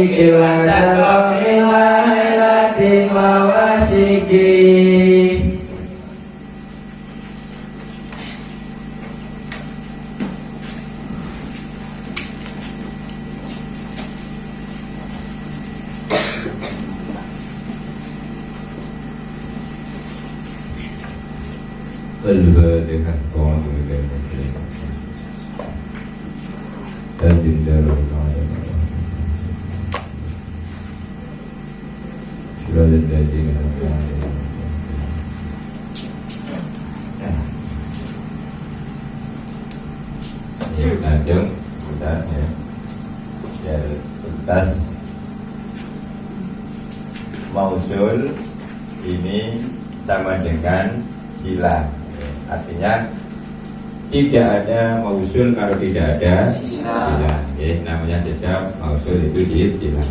wasiki wasatomilahilatin wawasiki. Al-Fatihah. Lanjut, sudah ya. Ya, tuntas. Mausul ini sama dengan sila. Artinya tidak ada mausul kalau tidak ada sila. Namanya saja mausul itu di sila.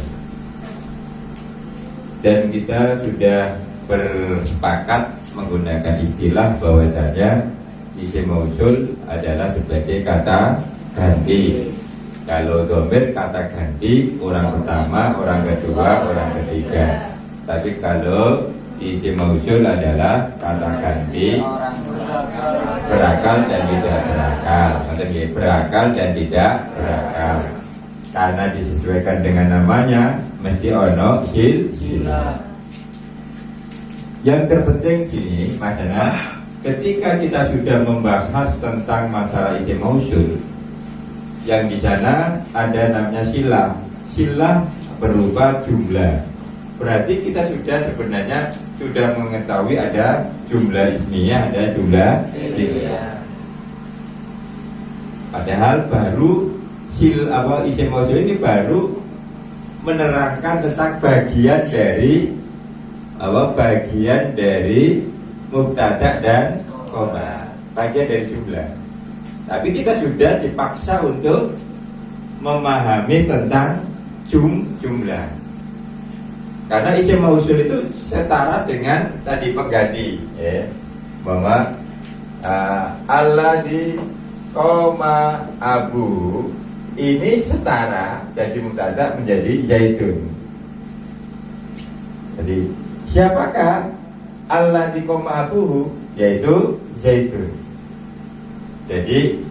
Dan kita sudah bersepakat menggunakan istilah bahwasanya isim mausul adalah sebagai kata ganti. Kalau dhamir kata ganti orang pertama, orang kedua, orang ketiga. Tapi kalau isim mausul adalah kata ganti berakal dan tidak berakal. Maksudnya berakal dan tidak berakal. Karena disesuaikan dengan namanya, mesti ono sila. Yang terpenting sini, maksudnya ketika kita sudah membahas tentang masalah isim mausul, yang di sana ada namanya sila. Sila berupa jumlah. Berarti kita sebenarnya sudah mengetahui ada jumlah ismiyah, ada jumlah fi'liyah. Padahal baru isim mausul ini baru menerangkan tentang bagian dari mubtada dan khobar, bagian dari jumlah. Tapi kita sudah dipaksa untuk memahami tentang jumlah. Karena isim mausul itu setara dengan tadi pengganti, ya. Bahwa alladzi qoma abu ini setara jadi mubtada menjadi zaitun. Jadi siapakah alladzi qoma abuhu, yaitu zaitun. Jadi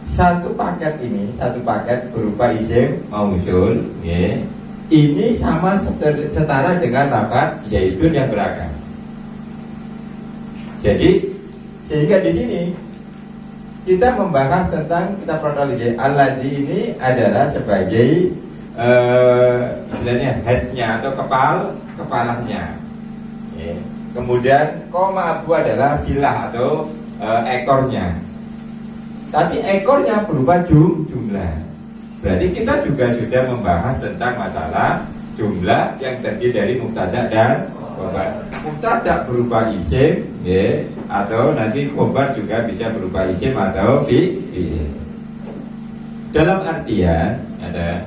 satu paket berupa isim mausul, ya. Ini sama setara dengan lafaz zaitun yang berakal. Jadi sehingga di sini kita membahas tentang kita kronologi. Alladzi ini adalah sebagai istilahnya headnya atau kepalanya. Ya. Kemudian koma abu adalah silah atau ekornya. Tapi ekornya berupa jumlah. Berarti kita juga sudah membahas tentang masalah jumlah yang terdiri dari mubtada dan khobar. Mubtada berupa isim, ya, atau nanti khobar juga bisa berupa isim atau fi'il. Dalam artian ada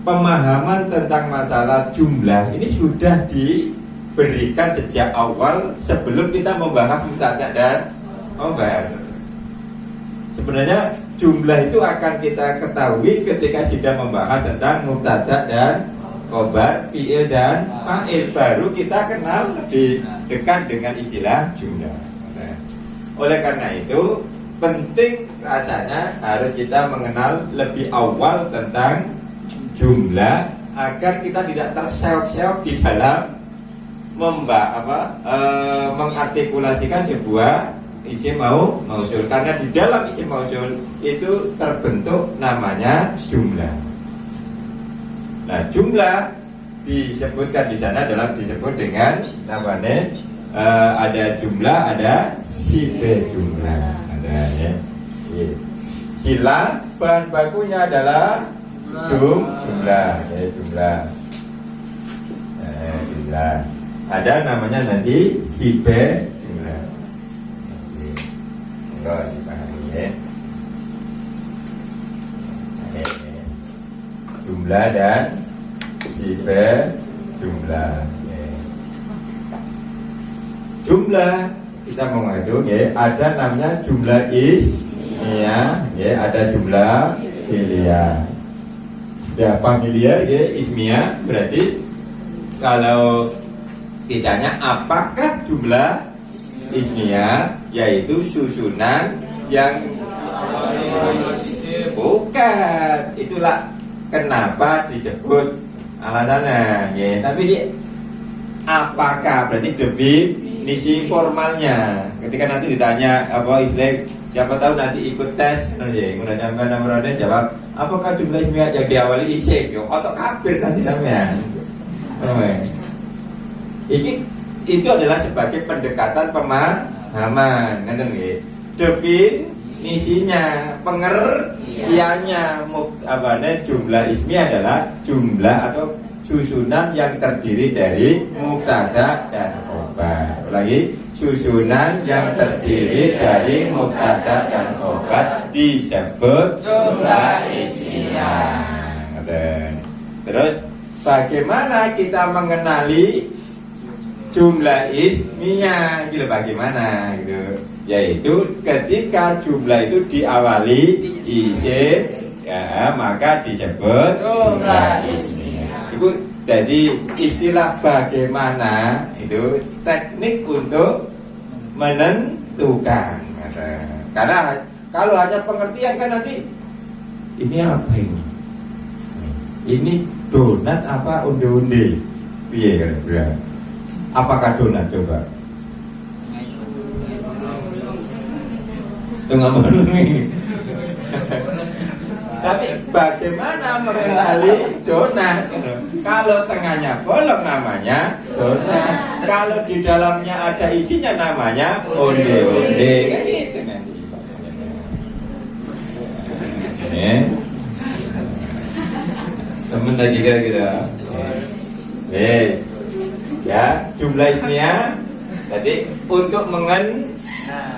pemahaman tentang masalah jumlah ini sudah diberikan sejak awal sebelum kita membahas mubtada dan khobar. Sebenarnya jumlah itu akan kita ketahui ketika sudah membahas tentang mubtada dan khobar, fi'il dan fa'il. Baru kita kenal lebih dekat dengan istilah jumlah. Oleh karena itu penting rasanya harus kita mengenal lebih awal tentang jumlah agar kita tidak terseok-seok di dalam mengartikulasikan sebuah isim mausul, karena di dalam isim mausul itu terbentuk namanya jumlah. Nah, jumlah disebutkan di sana disebut dengan namanya ada jumlah, ada sibe jumlah, ada ya. Sila bahan bakunya adalah jumlah, ya, jumlah. Jumlah. Ada namanya nanti sibe jumlah. Enggak dipahami, ya. Jumlah dan sibe jumlah. Ya. Jumlah kita menghitung, ya, ada namanya jumlah ismiyah, ya, ada jumlah fi'liyah. Ya, familiar ya, ismiyah berarti kalau ditanya apakah jumlah ismiyah, yaitu susunan yang bukan. Itulah kenapa disebut alasannya ya. Tapi di apakah berarti definisi formalnya. Ketika nanti ditanya apa istilah, siapa tahu nanti ikut tes ya, udah sampai nomornya jawab apakah jumlah ismiyah yang diawali isim, yo otak kafir nanti sampean. Itu adalah sebagai pendekatan pemahaman, ngerti nggih? Definisinya, pengertiannya, jumlah ismiyah adalah jumlah atau susunan yang terdiri dari mubtada dan khobar. Ulangi, susunan yang terdiri dari mubtada dan khobar disebut jumlah ismiyah. Terus bagaimana kita mengenali jumlah ismiyah? Gitu bagaimana gitu? Yaitu ketika jumlah itu diawali isim ya, maka disebut jumlah ismiyah. Itu jadi istilah bagaimana itu teknik untuk menentukan. Karena kalau hanya pengertian kan nanti ini apa ini? Ini donat apa onde-onde? Piye kira-kira? Apakah donat coba? Tapi bagaimana mengenali donat? Kalau tengahnya bolong namanya donat. Kalau di dalamnya ada isinya namanya onde-onde. Kan gitu nanti. Temen lagi kira-kira. Ya, jumlah ismiyah. Jadi untuk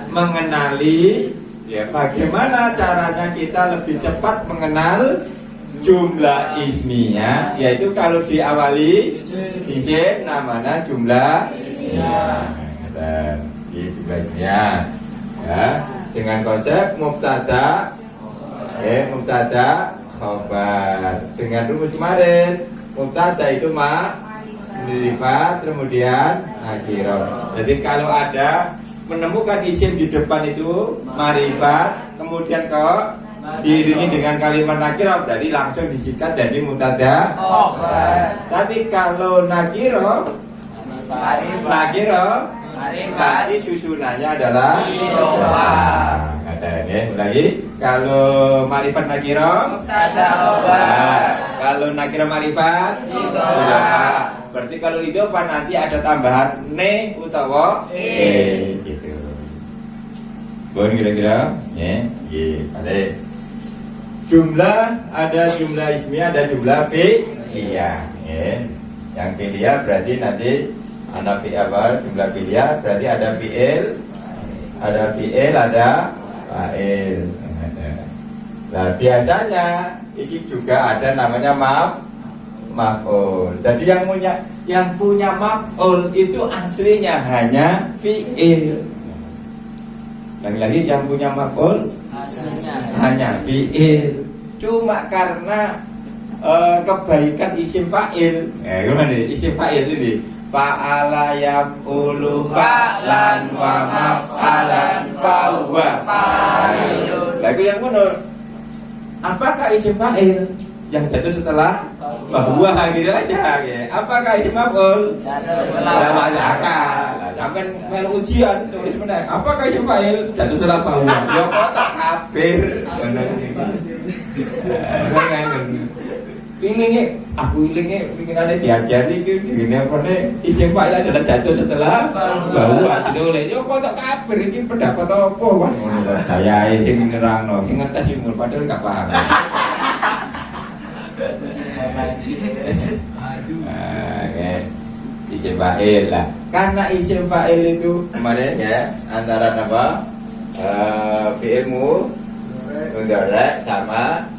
mengenali ya bagaimana caranya kita lebih cepat mengenal jumlah ismiyah, yaitu kalau diawali isim namanya jumlah ismiyah. Dan jumlah ismiyah ya dengan konsep mubtada khobar. Dengan rumus kemarin mubtada itu ma'rifat kemudian nakirah. Jadi kalau ada menemukan isim di depan itu ma'rifat kemudian diiringi dengan kalimat nakirah, berarti langsung disikat jadi mubtada khobar. Tapi kalau nakirah berarti susunannya adalah lagi. Kalau ma'rifat nakirah mubtada khobar. Kalau nakirah ma'rifat berarti kalau idhofah nanti ada tambahan ne utawa gitu. Bon kira-kira ya. Ada jumlah, ada jumlah ismiyah, ada jumlah fi'liyah ya. Yang fi'liyah berarti nanti ada jumlah fi'liyah berarti ada fi'il, ada fa'il. Nah, biasanya ini juga ada namanya maf'ul. Jadi yang punya maf'ul itu aslinya hanya fi'il. Lagi yang punya maf'ul aslinya hanya fi'il. Cuma karena kebaikan isim fa'il. Gimana isim fa'il ini? Fa'ala yaf'ulu fa'lan wa maf'alan fahuwa fa'ilun. Lagu yang menurut apakah isim fa'il yang jatuh setelah bahwa gitu aja ya. Apakah isim maf'ul jatuh setelah akal. Sampai melu ujian tulis benar. Apakah isim fa'il jatuh setelah bahwa? Ya kok kafir. Ini aku ini ada diajari gini apa nih isim fa'il adalah jatuh setelah bahwa gitu le. Yo kok kafir ini pendapat apa wah. Saya sing nerangno, sing ngetes sing padahal gak paham. Isim fa'il lah. Karena isim fa'il itu kemarin ya antara apa? Fi'il mudhari sama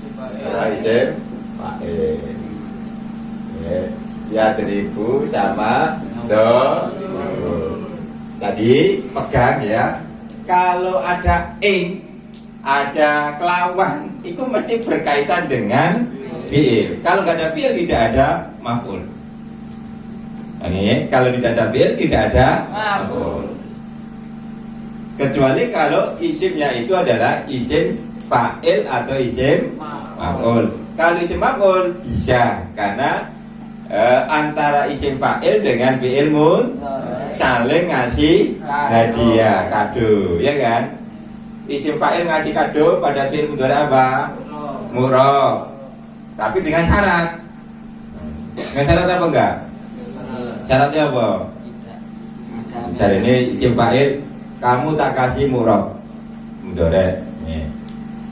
isim fa'il. Ya teribu sama do. Tadi pegang ya. Kalau ada ing, ada kelawan, itu mesti berkaitan dengan fi'il. Kalau nggak ada fi'il tidak ada maf'ul. Ini kalau tidak ada fi'il tidak ada maf'ul. Kecuali kalau isimnya itu adalah isim fa'il atau isim maf'ul. Kalau isim maf'ul bisa karena antara isim fa'il dengan fi'il saling ngasih hadiah kado, ya kan? Isim fa'il ngasih kado pada fi'il mudhari apa? Mu'rab. Tapi dengan syarat. Dengan syarat apa enggak? Syaratnya apa? Syarat ini isim fa'il kamu tak kasih mu'rab mudhari.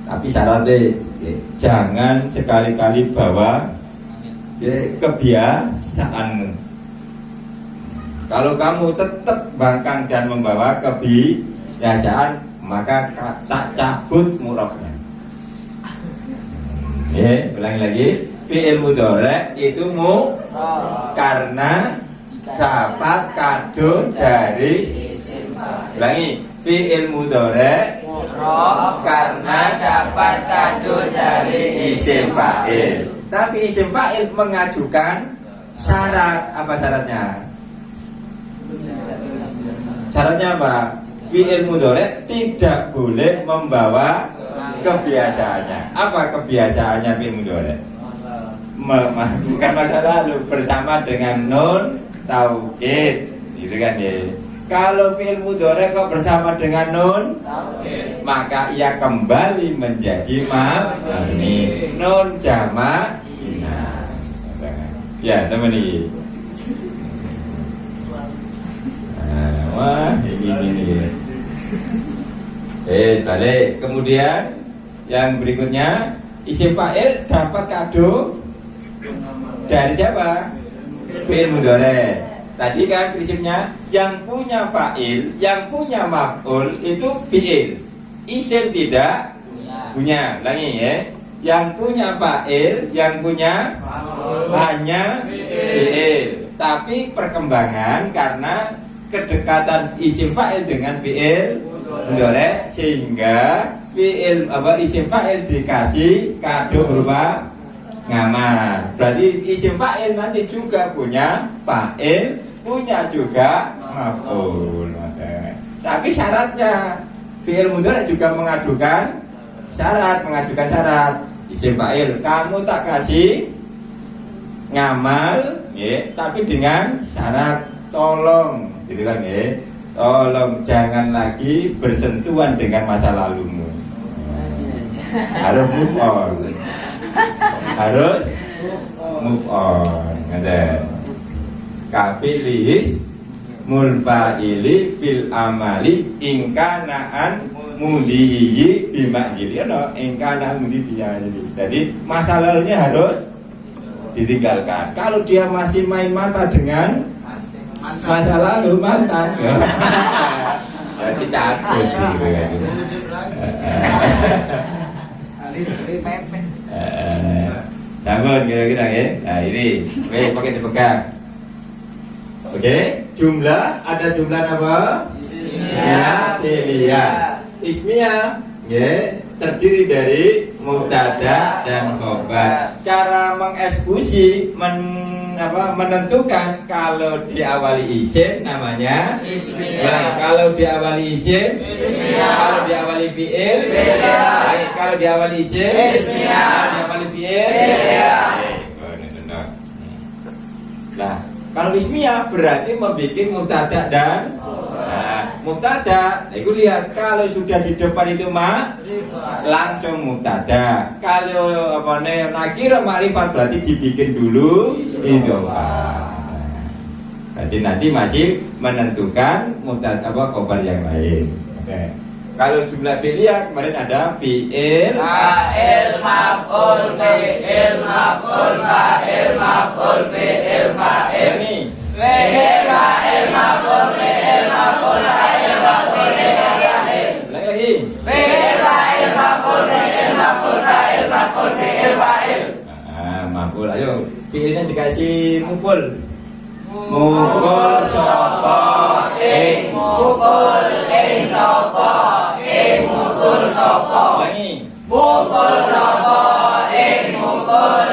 Tapi syaratnya jangan sekali-kali bawa kebiasaanmu. Kalau kamu tetap bangkang dan membawa kebiasaan, maka tak cabut mu'rabnya. Ulangi lagi. Fi'il mudhari itu karena dapat kado dari ulangi. Fi'il mudhari karena dapat kado dari isim fa'il. Tapi isim fa'il mengajukan syarat. Apa syaratnya? Syaratnya apa? Fi'il mudhari tidak boleh membawa kebiasaannya. Apa kebiasaannya fi'il mudhari? Bukan masa lalu bersama dengan nun taukid, gitu kan ya. Kalau fi'il mudhari kok bersama dengan nun maka ia kembali menjadi mabni. Nun jamak inas. Ya, teman ini. Wah, ini. Balik. Kemudian yang berikutnya isim fa'il dapat kado dari siapa? Fi'il mudhari. Tadi kan prinsipnya yang punya fa'il, yang punya maf'ul itu fi'il. Isim tidak punya. Ulangi ya. Yang punya fa'il, yang punya hanya fi'il. Tapi perkembangan karena kedekatan isim fa'il dengan fi'il mudhari sehingga isim fa'il dikasih kado berupa ngamal. Berarti isim fa'il nanti juga punya fa'il, punya juga maf'ul. Tapi syaratnya fi'il mudhari juga mengajukan syarat. Isim fa'il kamu tak kasih ngamal, ya, tapi dengan syarat tolong, gitu kan ya. Tolong jangan lagi bersentuhan dengan masa lalumu. Harus move on. Harus move on. Ada kafilis mulfa'ili fil amali ingkanaan mudiyi bimakjili. Ingkanaan mudiyi. Jadi masa lalunya harus ditinggalkan. Kalau dia masih main mata dengan masa lalu mantan, jadi cabut gitu kan. Namun kira-kira ya. Nah ini, pakai dipegang. Oke, jumlah ada jumlah apa? Ismiyah, ya, terdiri dari mubtada dan khobar. Cara mengeksekusi menentukan kalau diawali isim namanya ismiyah. Kalau diawali isim ismiyah. Kalau diawali fi'il ismiyah. Kalau diawali isim ismiyah. Kalau diawali fi'il ismiyah. Nah, kalau ismiyah berarti membuat mubtada dan mubtada. Iku lihat kalau sudah di depan itu langsung mubtada. Kalau nakira ma'rifat berarti dibikin dulu idhofah. Berarti nanti masih menentukan mubtada khobar yang lain. Oke. Kalau jumlah fi'liyah kemarin ada fi'il, fa'il, maf'ul, fi'il, maf'ul, fa'il, maf'ul, fi'il, fa'il. Ini fi'il, fa'il, maf'ul, fi'il, maf'ul, fa'il, maf'ul, fi'il, fa'il. Lagi. Fi'il, fa'il, maf'ul, fi'il, maf'ul, fa'il, maf'ul, fi'il, fa'il. Maf'ul. Ayo, fi'ilnya dikasih mukul. Mukul sapa ing mukul ing sapa ing mukul sapa. Lagi. Mukul sapa ing mukul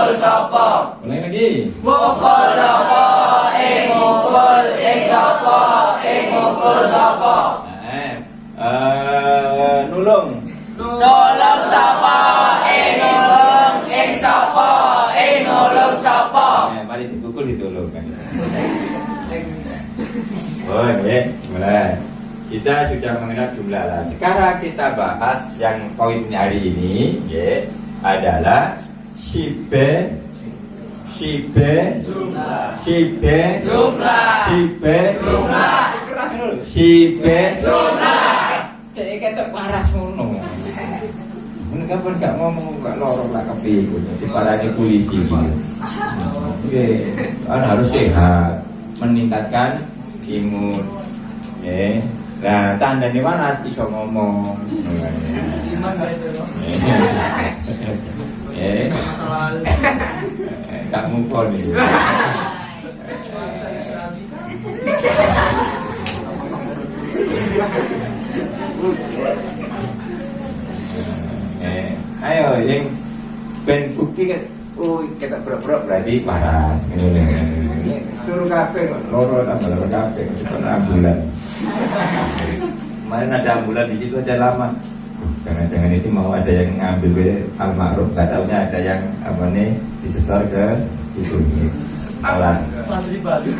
mukul sapa? Ulangi lagi. Mukul sapa? Mukul sapa? Mukul sapa? Nulung. Nulung sapa? Nulung sapa? Nulung sapa? Mari dipukul ditulung kan. Oh, ya, mulai. Kita sudah mengenal jumlah lah. Sekarang kita bahas yang poin hari ini, ya, adalah sibe jumlah, sibe Jumlah. sibe Jumlah. Cek ketok waras ngono. Mun kapan gak ngomong gak lorong lah kepiye diparani polisi gitu. Oke, kan harus sehat, meningkatkan imun. Oke. Nah, tanda di mana iso ngomong. Gak move nih. Ayo yang ben bukti kan, kita berapa berarti paras. Turun kafe, lorot apa lorot kafe, itu ambulan. Kemarin ada ambulan di situ aja lama. Jangan-jangan itu mau ada yang ngambil almarhum, gak taunya ada yang apa nih disesor ke itu orang. Santri baru.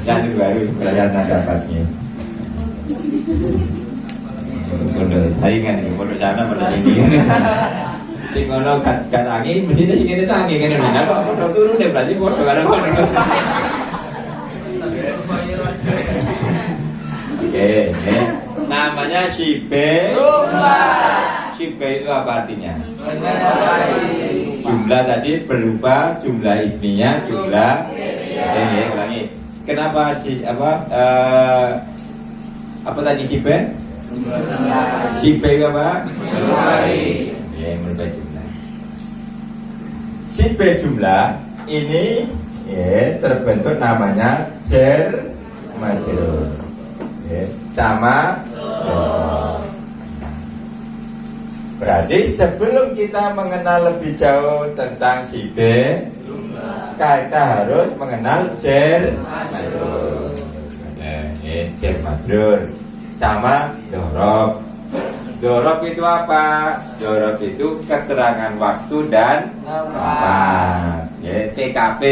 Santri baru belajar nada pasnya. Pondok saingan, pondok sana pondok ini. Sing ngono katangi mesti sing tangi kan lho. Kok pondok turun ya berarti pondok karo pondok. Oke, namanya sibe. Sibe itu apa artinya? Jumlah tadi berupa jumlah isminya, jumlah. Oke, ulangi. Kenapa apa tadi sibe? Sibe apa? Ya, merubah jumlah. Sibe jumlah ini ya, terbentuk namanya jar majrur. Ya, sama berarti sebelum kita mengenal lebih jauh tentang sibe, kita harus mengenal jar majrur. Jar majrur sama dorob. Dorob itu apa? Dorob itu keterangan waktu dan tempat. Ya, TKP.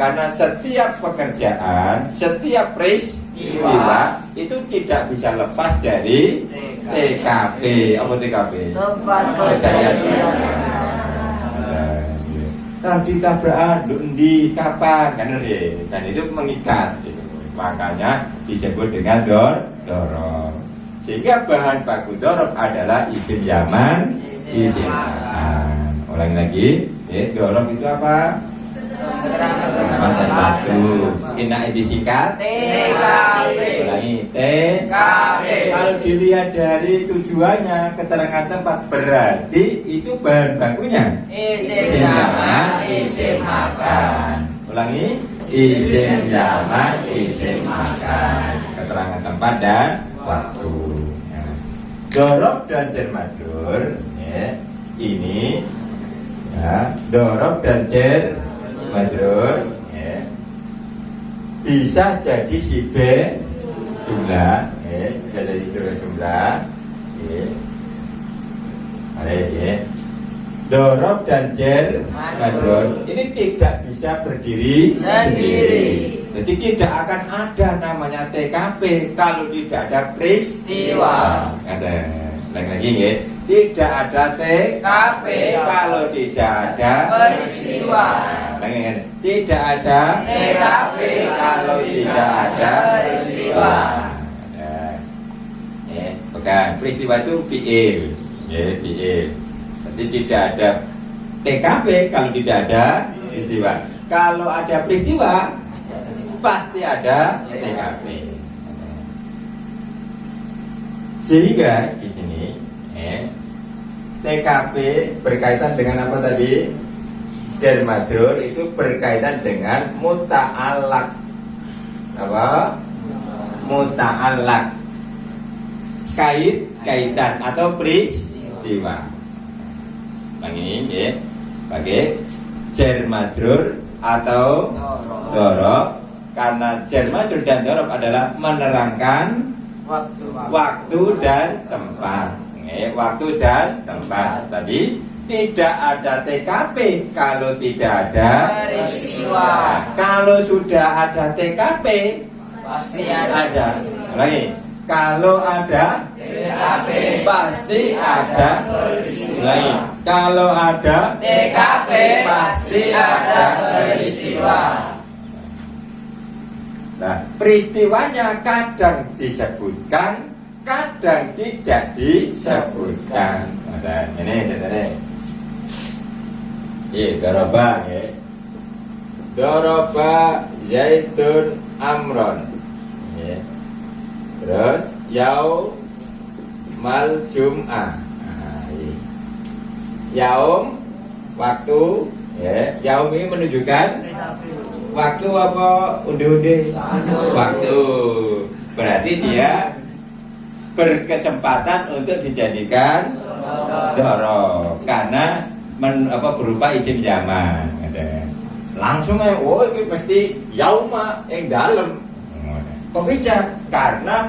Karena setiap pekerjaan, setiap peristiwa itu tidak bisa lepas dari TKP. Apa TKP? Tempat kejadian. Kalau kita beradu di kapan kan dan itu mengikat. Makanya disebut dengan dorob. Sehingga bahan baku dorob adalah isim zaman, isim makan. Ulangi lagi, dorob itu apa? Mantan batu. Enak disingkat TKP. Ulangi, TKP. Kalau dilihat dari tujuannya, keterangan tempat, berarti itu bahan bakunya Isim zaman, isim makan. Ulangi, isim zaman, isim makan. Keterangan tempat dan waktu. Dorob dan jar majrur, ya, ini ya, dorob dan jar majrur, ya, bisa jadi sibe jumlah, ya, bisa jadi sibe jumlah, ya. Ya. Dorob dan jar majrur ini tidak bisa berdiri sendiri. Jadi tidak akan ada namanya TKP kalau tidak ada peristiwa. Ada lagi ya. Tidak ada TKP kalau tidak ada peristiwa. Lagi. Tidak ada TKP kalau tidak ada peristiwa. Pegang peristiwa itu fiil, ya fiil. Jadi tidak ada TKP kalau tidak ada peristiwa. Kalau ada peristiwa pasti ada TKP. Sehingga di sini TKP berkaitan dengan apa tadi? Jar majrur itu berkaitan dengan muta'allaq. Apa? Muta'allaq. Kaitan atau peristiwa. Yang ini ya, pakai jar majrur atau dorob. Karena jar majrur dan dorob adalah menerangkan waktu dan tempat. Waktu dan tempat. Tadi tidak ada TKP kalau tidak ada peristiwa. Kalau sudah ada TKP Pasti ada. Lagi. Kalau ada TKP. pasti ada lagi. Kalau ada TKP. pasti Ada peristiwa. Nah, peristiwanya kadang disebutkan, kadang tidak disebutkan. Nah, ini. Doroba, ya. Doroba Zaidun Amron. Ya. Terus Yaumal Jum'ah. Nah, ini. Yaum waktu, ya. Yaum ini menunjukkan waktu apa unde-unde? Waktu. Berarti dia berkesempatan untuk dijadikan dorob karena berupa isim zaman. Langsung oh ini pasti yauma yang dalam. Kok bisa? Karena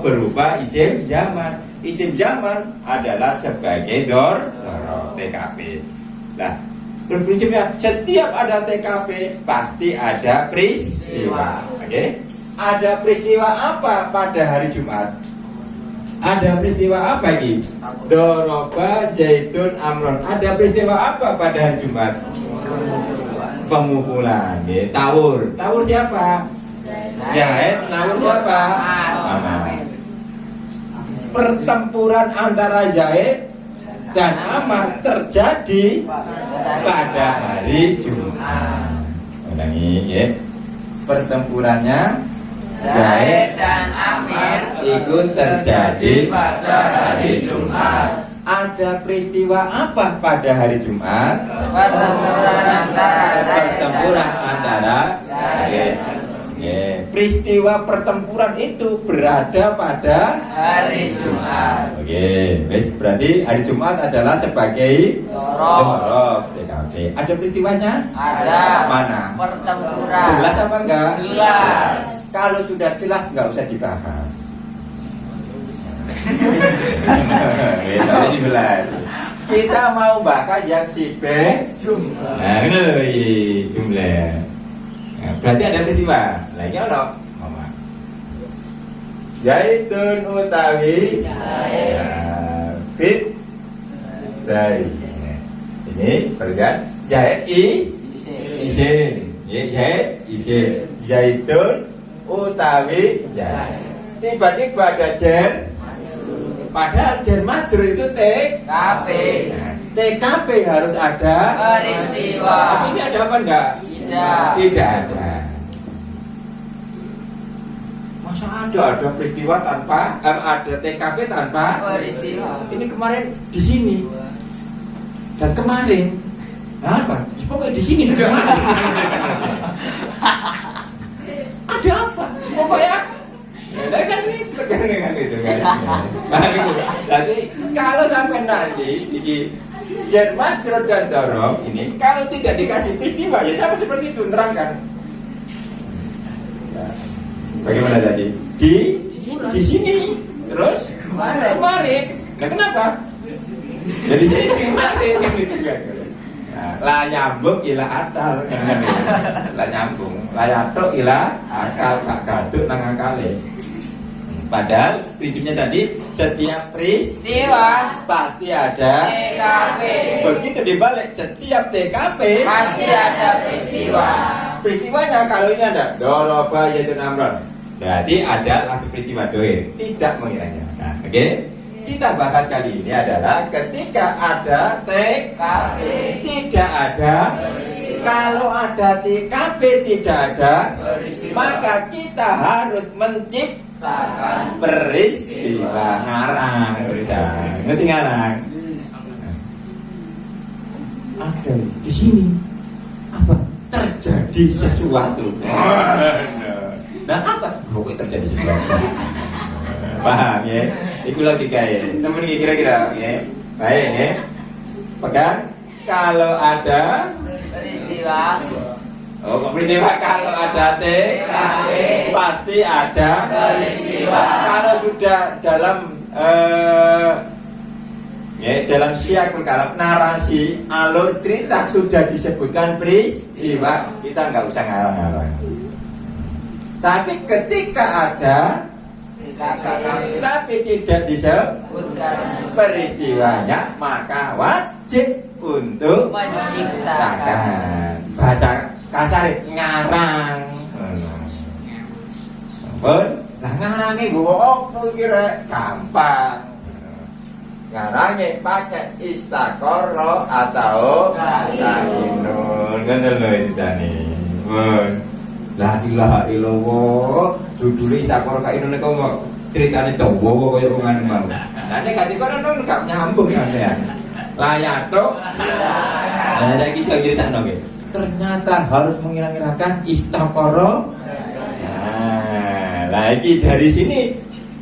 berupa isim zaman. Isim zaman adalah sebagai dorob TKP. Nah, berprinsipnya setiap ada TKP pasti ada peristiwa. Oke? Ada peristiwa apa pada hari Jumat? Ada peristiwa apa ini? Doroba Zaidun Amron. Ada peristiwa apa pada hari Jumat? Pemukulan. Tawur. Tawur siapa? Zaid. Tawur siapa? Amar. Pertempuran antara Zaid dan Amar terjadi pada hari Jumat. Ulangi, ya. Pertempurannya Zaid dan Amir itu terjadi pada hari Jumat. Ada peristiwa apa pada hari Jumat? Pertempuran antara Zaid. Peristiwa pertempuran itu berada pada hari Jumat. Oke, berarti hari Jumat adalah sebagai dorob TKP. Ada peristiwanya? Ada. Mana? Pertempuran. Jelas apa enggak? Jelas. Kalau sudah jelas nggak usah dibahas. Kita mau bahas yang si B jumlah. Nah, ini loh jumlah. Nah, berarti ada peristiwa. Lagi ono, mama. Zaidun utawi fit dari. Ini bergan Zaid izin. Zaid izin. Zaidun utawi Zaid. Tiba-tiba ada jar. Padahal jar majrur itu TKP. TKP harus ada Peristiwa. Tapi ini ada apa enggak? Tidak. Tidak ada. Masa ada peristiwa tanpa ada TKP tanpa Peristiwa. Ini kemarin di sini dan kemarin. Nah, apa? Pokoknya di sini juga. Ada apa? Pokoknya ya kan ini dengan itu kan. Nah, gitu. Jadi kalau sampai nanti ini jar majrur dan dorob ini kalau tidak dikasih peristiwa ya sama seperti itu nerangkan. Nah, bagaimana tadi? Di sini terus kemarin. Nah, kenapa? Jadi sini kemarin kan gitu kan. La nyambung ila atal. La nyambung, la yatuk ila akal kak gaduk nang akale. Padahal prinsipnya tadi setiap peristiwa pasti ada TKP. Begitu dibalik setiap TKP Pasti ada peristiwa. Peristiwanya kalau ini ada doroba yaitu Amron. Berarti ada langsung peristiwa doir, tidak mengiranya. Nah, oke. Kita bahas kali ini adalah ketika ada TKP tidak ada. Kalau ada TKP tidak ada, maka kita harus menciptakan peristiwa. Ngarang, ngerti ngarang? Ada di sini apa? Terjadi sesuatu. Nah, apa? Pokoknya terjadi sesuatu. Paham ya? Itu logika ya. Temen kira-kira ya. Baik ya. Pegang. Kalau ada peristiwa. Oh, kok peristiwa? Kalau ada TKP pasti ada Peristiwa. Kalau sudah dalam dalam syiakul kalam, narasi, alur cerita sudah disebutkan peristiwa, kita nggak usah ngarang-ngarang. Tapi ketika ada tapi tidak disebutkan peristiwanya, maka wajib untuk Menciptakan. bahasa kasar ngarang. Pun, lah ngarange nggo opo kira gampang. Ngarange pakai istakoro atau kainun. Ngono lho ditani. Pun. La ilaha illallah. Judule istakoro kainun kok mau ceritane dawa kaya wong anu mau. Lah nek gak dikono gak nyambung sampean. Layato. Nah, saiki saya critakno nggih. Ternyata harus mengira-ngirakan istakoro. Nah, lagi dari sini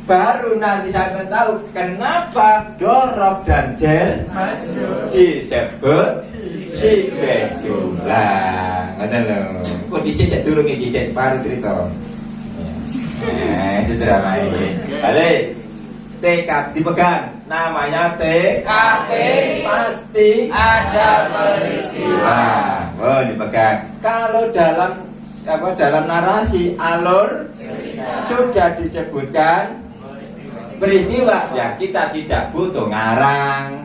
baru nanti sampai tahu kenapa dorof dan jer disebut sibeh jumlah. Ngoten lho. Kok dhisik sik durung iki cek baru cerita. Cedera main. Balik. TKP dipegang. Namanya TKP. Pasti ada peristiwa. Oh, dipegang. Kalau dalam narasi alur sudah disebutkan peristiwa, ya kita tidak butuh ngarang.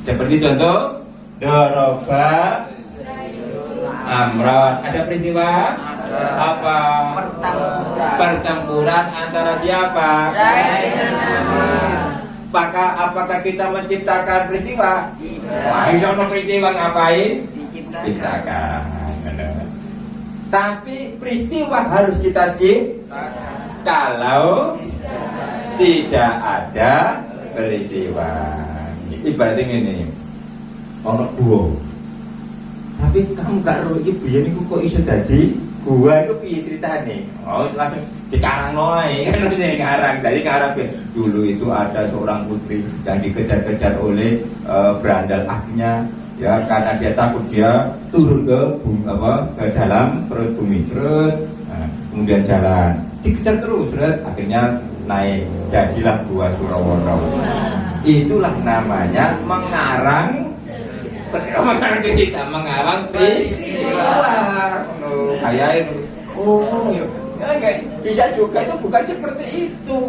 Seperti contoh Doroba Amron, ada peristiwa apa? Pertempuran antara siapa? Apakah kita menciptakan peristiwa? Wah, iso peristiwa ngapain? Ciptakan. Tapi peristiwa harus kita ciptakan. Kalau tidak ada peristiwa, ibaratnya ini, ono gua. Tapi kamu gak roh iki biyen iku kok iso dadi gua iku piye ceritane? Oh, langsung dikarang noe kan wis ngarang. Dari ngarang dulu itu ada seorang putri yang dikejar-kejar oleh berandal akhirnya ya karena dia takut dia turun ke dalam perut bumi terus kemudian jalan dikejar terus akhirnya naik jadilah gua Surawono. Itulah namanya mengarang cerita, mengarang peristiwa. Kayak bisa juga itu bukan seperti itu.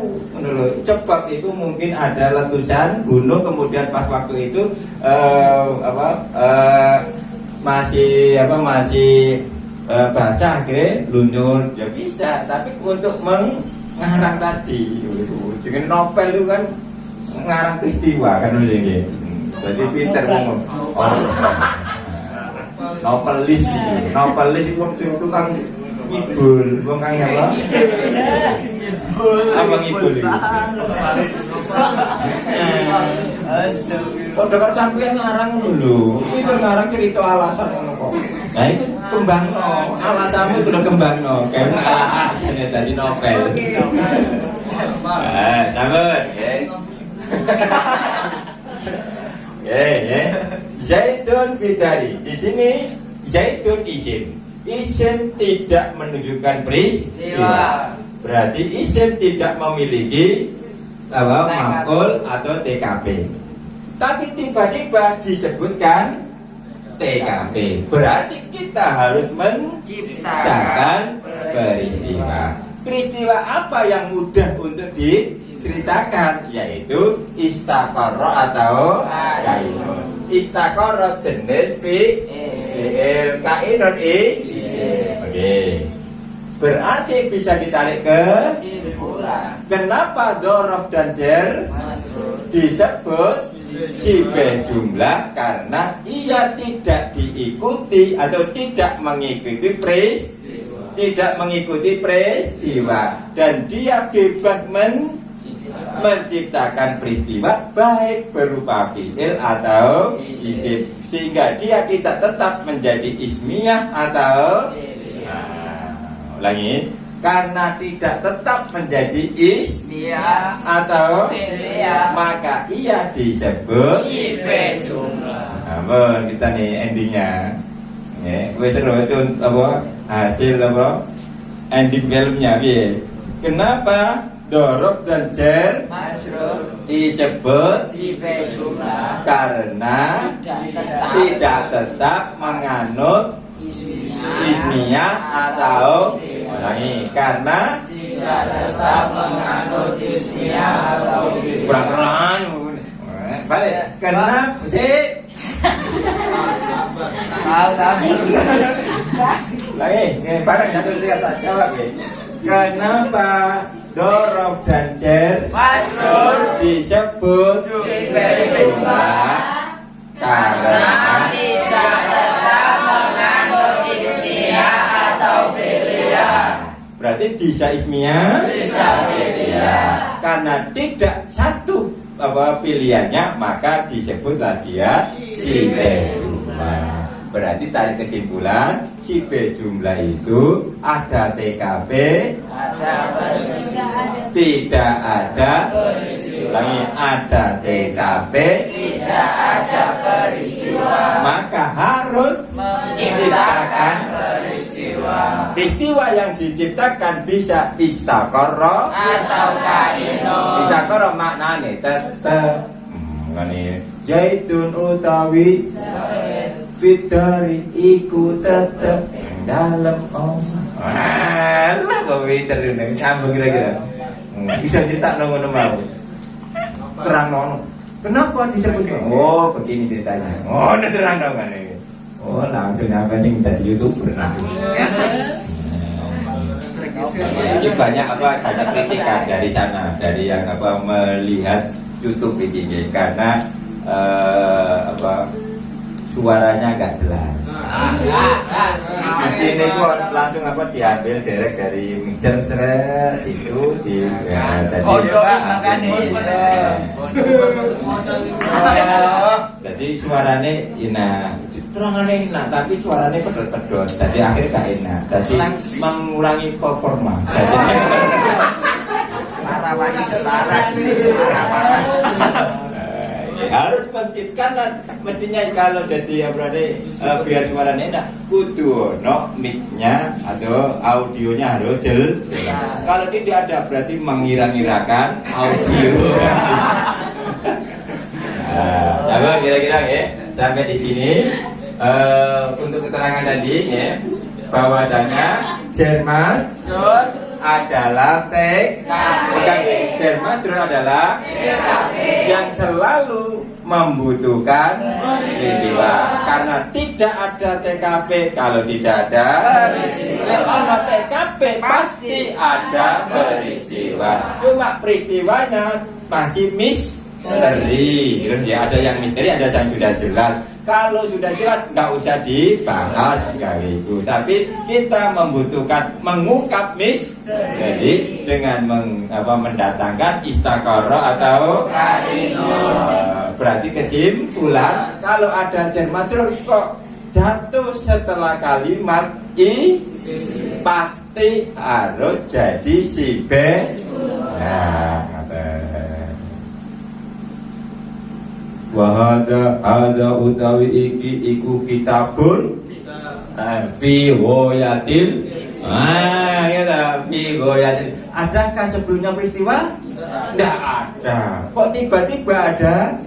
Sebab itu mungkin ada letusan gunung kemudian pas waktu itu masih basah akhirnya lunyur ya bisa. Tapi untuk mengarang tadi dengan novel itu kan mengarang peristiwa kan ini. Jadi pinter ngomong. Novelis itu kan ngibul, wong kang apa? Apa ngibul itu? Kok dengar sampeyan ngarang dulu. Itu ngarang cerita alasan ngono kok. Nah itu kembangno, alasanmu kudu kembangno. Karena alasannya tadi novel. Sabar, Zaitun bidari. Di sini Zaitun isim. Isim tidak menunjukkan peristiwa. Berarti isim tidak memiliki maf'ul atau TKP. Tapi tiba-tiba disebutkan TKP. Berarti kita harus menciptakan peristiwa. Peristiwa apa yang mudah untuk diceritakan? Yaitu istakoro atau kainun. Istakoro jenis fi'il, kainun isim. Oke. Berarti bisa ditarik ke kesimpulan. Kenapa dorof dan jer disebut sibeh jumlah? Karena ia tidak diikuti atau tidak mengikuti peristiwa dan dia bebas menciptakan peristiwa baik berupa fi'il atau isim sehingga dia tidak tetap menjadi ismiyah atau ulangi, karena tidak tetap menjadi ismiyah atau fi'liyah maka ia disebut sibeh jumlah. Ampun, kita nih endingnya. Ya, wes seru apa hasil apa ending filmnya piye? Kenapa dorob dan jar Majrur disebut sifat jumlah karena tidak tetap menganut ismiyah atau ulangi karena tidak tetap menganut ismiyah atau kurang balik kenapa sih lagi barang satu dia tak jawab ya kenapa dorob dan jar Majrur disebut sifat jumlah karena tidak tetap menganut ismiyah atau fi'liyah. berarti bisa ismiyah Bisa fi'liyah. karena tidak satu apa pilihannya maka disebutlah dia si jumlah. Berarti tarik kesimpulan si jumlah itu ada TKP, Ada peristiwa, tidak ada ulangi ada TKP, tidak ada peristiwa, maka harus menciptakan peristiwa peristiwa yang diciptakan bisa istaqarra atau kaino. istaqarra maknane tetep ngene zaitun utawi fitari iku tetep dalam omah lah kok pinter ini sambung kira-kira bisa cerita ngono mau terang ngono kenapa disebut oh begini ceritanya oh udah terang dong kan ini oh langsung nyampe nih dari YouTuber nah ini banyak banyak kritikan dari sana dari yang melihat YouTube ini karena suaranya agak jelas. Ini kok langsung diambil direct dari mixer seret itu di jadi suaranya enak terangannya enak tapi suaranya pedot-pedot jadi akhirnya gak enak jadi mengurangi performa Parawani sesaran, harus menciptakan mestinya kalau jadi berarti biar suaranya enak kudu no mic-nya atau audionya harus jelas. Kalau tidak ada berarti mengira-ngirakan audio. Nah, kira-kira ya sampai di sini untuk keterangan tadi ya bahwasanya Jerman adalah Jerman adalah yang selalu membutuhkan peristiwa karena tidak ada TKP kalau tidak ada kalau TKP pasti ada peristiwa cuma peristiwanya masih misteri ya ada yang misteri ada yang sudah jelas kalau sudah jelas nggak usah dibahas kali itu tapi kita membutuhkan mengungkap misteri dengan mendatangkan istaqarra atau berarti kesimpulan kalau ada jar majrur kok jatuh setelah kalimat pasti harus jadi si B. Nah, wahada utawi iki iku kitabun fi ghayatil fi ghayatil adakah sebelumnya peristiwa? Tidak ada. Kok tiba-tiba ada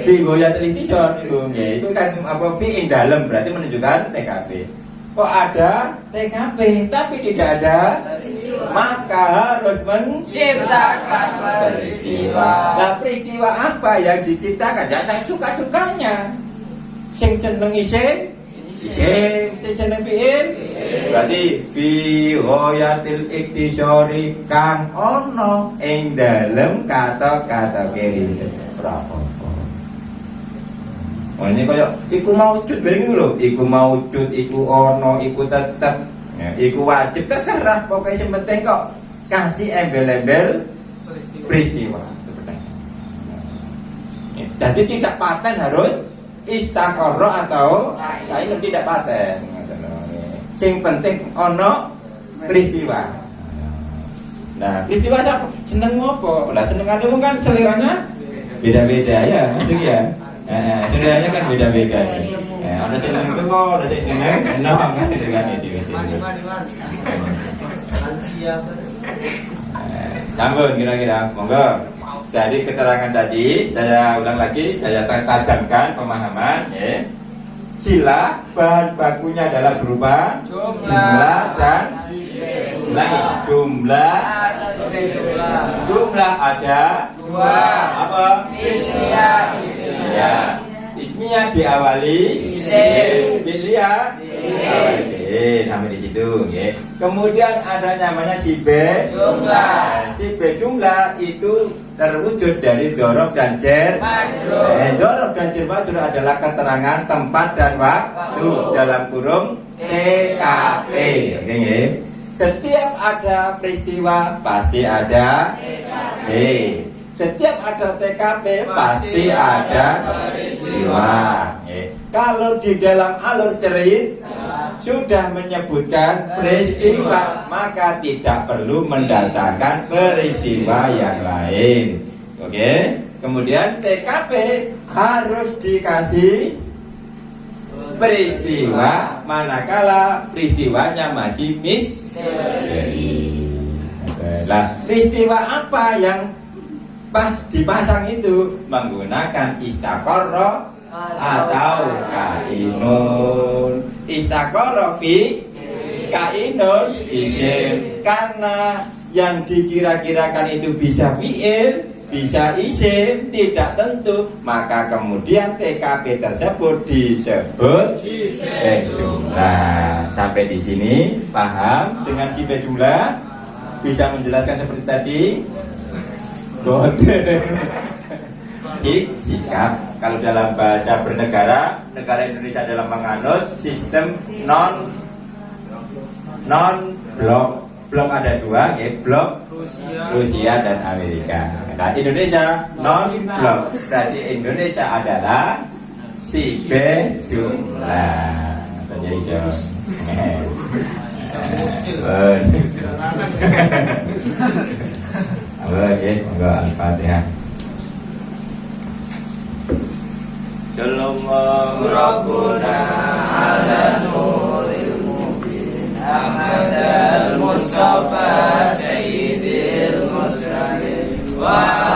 fi ghayatil intisar itu kan fi ing dalam berarti menunjukkan TKP. Kok ada TKP tapi tidak ada maka harus menciptakan peristiwa. Nah peristiwa apa yang diciptakan? Ya saya suka-sukanya. Sing seneng isim, sing seneng fi'il. Berarti fi ghayatil iktisari kang ono ing dalem kata-kata kiri. Berapa? Oh ini kaya iku maujud bareng lho, iku maujud, iku ono, iku tetep, ya, iku wajib terserah pokoknya yang penting kok kasih embel-embel peristiwa. Jadi tidak paten harus istaqarra atau kain tidak paten. Sing penting ono peristiwa. Nah peristiwa siapa? Seneng ngopo? Lah seneng kan seleranya beda-beda ya, gitu ya. Sebenarnya kan beda-beda sih. Ada sing nang teko, ada sing nang enom kan itu kan itu. Sambung kira-kira, monggo. Jadi keterangan tadi saya ulang lagi, saya tajamkan pemahaman. Ya. Sila bahan bakunya adalah berupa jumlah dan jumlah ada dua. apa? Ya, ismiyah diawali isim, fi'liyah diawali sampai di situ, ya. Kemudian ada namanya si B Jumlah. Si B jumlah itu terwujud dari dzaraf dan jar majrur. Dzaraf dan jar majrur adalah keterangan tempat dan waktu dalam kurung TKP. Oke, ya. Setiap ada peristiwa pasti ada TKP. Setiap ada TKP pasti ada peristiwa. Kalau di dalam alur cerita sudah menyebutkan peristiwa, maka tidak perlu mendatangkan peristiwa yang lain. Oke. Kemudian TKP harus dikasih peristiwa manakala peristiwanya masih misteri. Nah, peristiwa apa yang pas dipasang itu menggunakan istaqarra atau kainun. Istaqarra fi kainun isim, karena yang dikira-kirakan itu bisa fi'il, bisa isim, tidak tentu, maka kemudian TKP tersebut disebut jumlah. Sampai di sini paham dengan sifat jumlah? Bisa menjelaskan seperti tadi? Sikap. Kalau dalam bahasa bernegara, negara Indonesia dalam menganut sistem non blok. Blok ada dua, ya, blok Rusia dan Amerika. Nah, Indonesia non blok, berarti Indonesia adalah si B jumlah. Jadi enggak Al-Fatihah. Sallallahu Rabbuna ala nuril mubin Ahmad al-Mustafa Sayyidil Mursalin wa